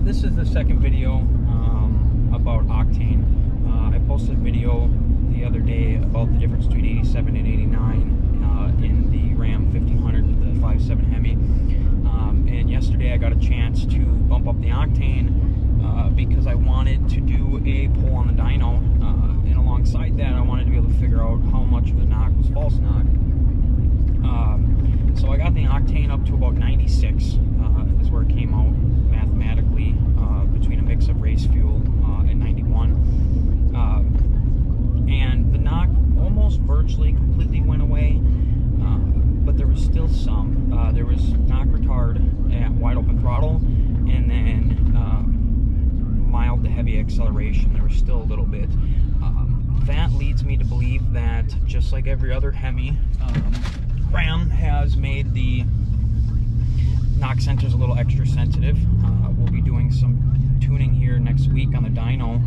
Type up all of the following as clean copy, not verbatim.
This is the second video about octane. I posted a video the other day about the difference between 87 and 89 in the Ram 1500 with the 5.7 Hemi. And yesterday I got a chance to bump up the octane because I wanted to do a pull on the dyno. And alongside that, I wanted to be able to figure out how much of the knock was false knock. So I got the octane up to about 96 is where it came out mathematically, between a mix of race fuel and 91. And the knock almost virtually completely went away, but there was still some. There was knock retard at wide open throttle, and then mild to heavy acceleration. There was still a little bit. That leads me to believe that, just like every other Hemi, Ram has made the knock sensors a little extra sensitive. We'll be doing some tuning here next week on the dyno,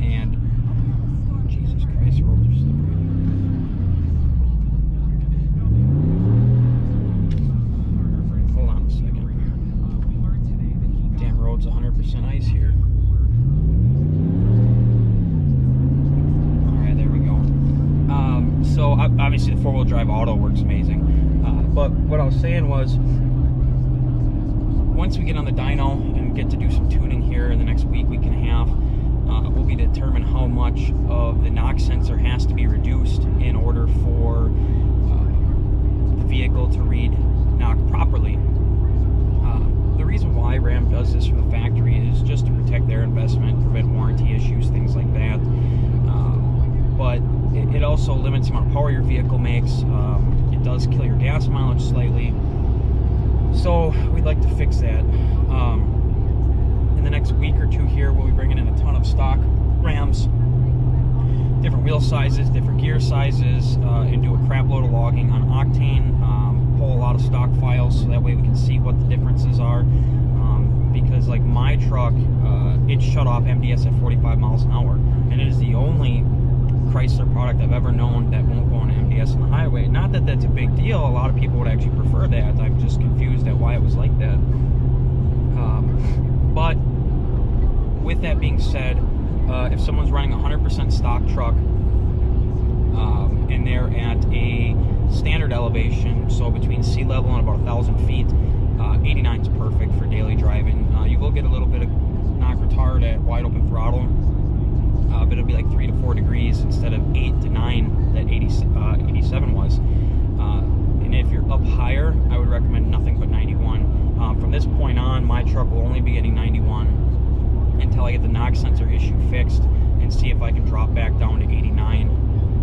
and Jesus Christ, roads are slippery. Hold on a second. Damn road's 100% ice here. Alright, there we go. So obviously the four-wheel drive auto works amazing. But what I was saying was, once we get on the dyno and get to do some tuning here in the next week and a half, will be to determine how much of the knock sensor has to be reduced in order for the vehicle to read knock properly. The reason why Ram does this from the factory is just to protect their investment, prevent warranty issues, things like that. But it also limits the amount of power your vehicle makes. It does kill your gas mileage slightly. So we'd like to fix that. In the next week or two here, we'll be bringing in a ton of stock Rams, different wheel sizes, different gear sizes, and do a crap load of logging on octane, pull a lot of stock files so that way we can see what the differences are. Because like my truck, it shut off MDS at 45 miles an hour, and it is the only Chrysler product I've ever known that won't go on MDS on the highway. Not that that's a big deal. A lot of people would actually prefer that. I'm just confused at why it was like that. But with that being said, if someone's running a 100% stock truck and they're at a standard elevation, so between sea level and about 1,000 feet, 89 is perfect for daily driving. You will get a little bit of knock retard at wide open throttle, but it'll be like 3 to 4 degrees instead of 8 to 9 that 87 was. And if you're up higher, I would recommend nothing but 91. From this point on, my truck will only be getting 91 until I get the knock sensor issue fixed and see if I can drop back down to 89.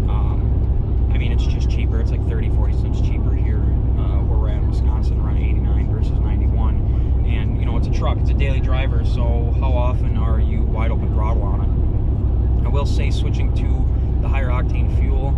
I mean, it's just cheaper. It's like 30-40 cents cheaper here where we're at in Wisconsin, around 89 versus 91. And, you know, it's a truck. It's a daily driver, so how often are you wide open throttle on it? I will say, switching to the higher octane fuel,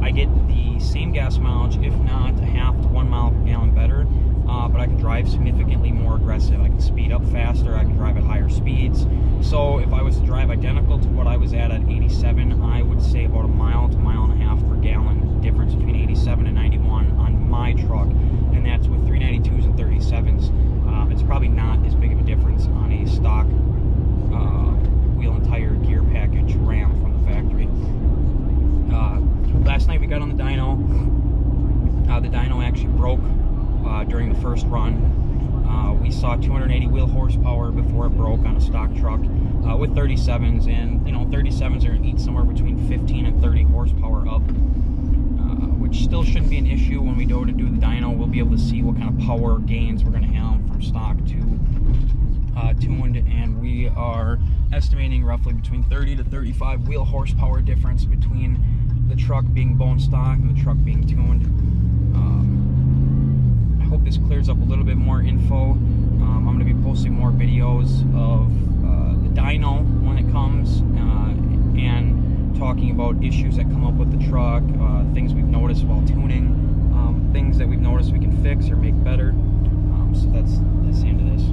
I get the same gas mileage, if not a half to 1 mile per gallon better, but I can drive significantly more aggressive. I can speed up faster, I can drive at higher speeds. So if I was to drive identical to what I was at 87, I would say about a mile to mile and a half per gallon difference between 87 and 91 on my truck, and that's with 392s and 37s. It's probably not as big of a difference on a stock wheel and tire gear package Ram from the factory. Last night we got on the dyno. The dyno actually broke during the first run. We saw 280 wheel horsepower before it broke on a stock truck with 37s, and you know, 37s are going to eat somewhere between 15 and 30 horsepower up, which still shouldn't be an issue. When we go to do the dyno, we'll be able to see what kind of power gains we're going to have from stock to tuned, and we are estimating roughly between 30 to 35 wheel horsepower difference between the truck being bone stock and the truck being tuned. I hope this clears up a little bit more info. I'm going to be posting more videos of the dyno when it comes, and talking about issues that come up with the truck, things we've noticed while tuning, things that we've noticed we can fix or make better. So that's the end of this.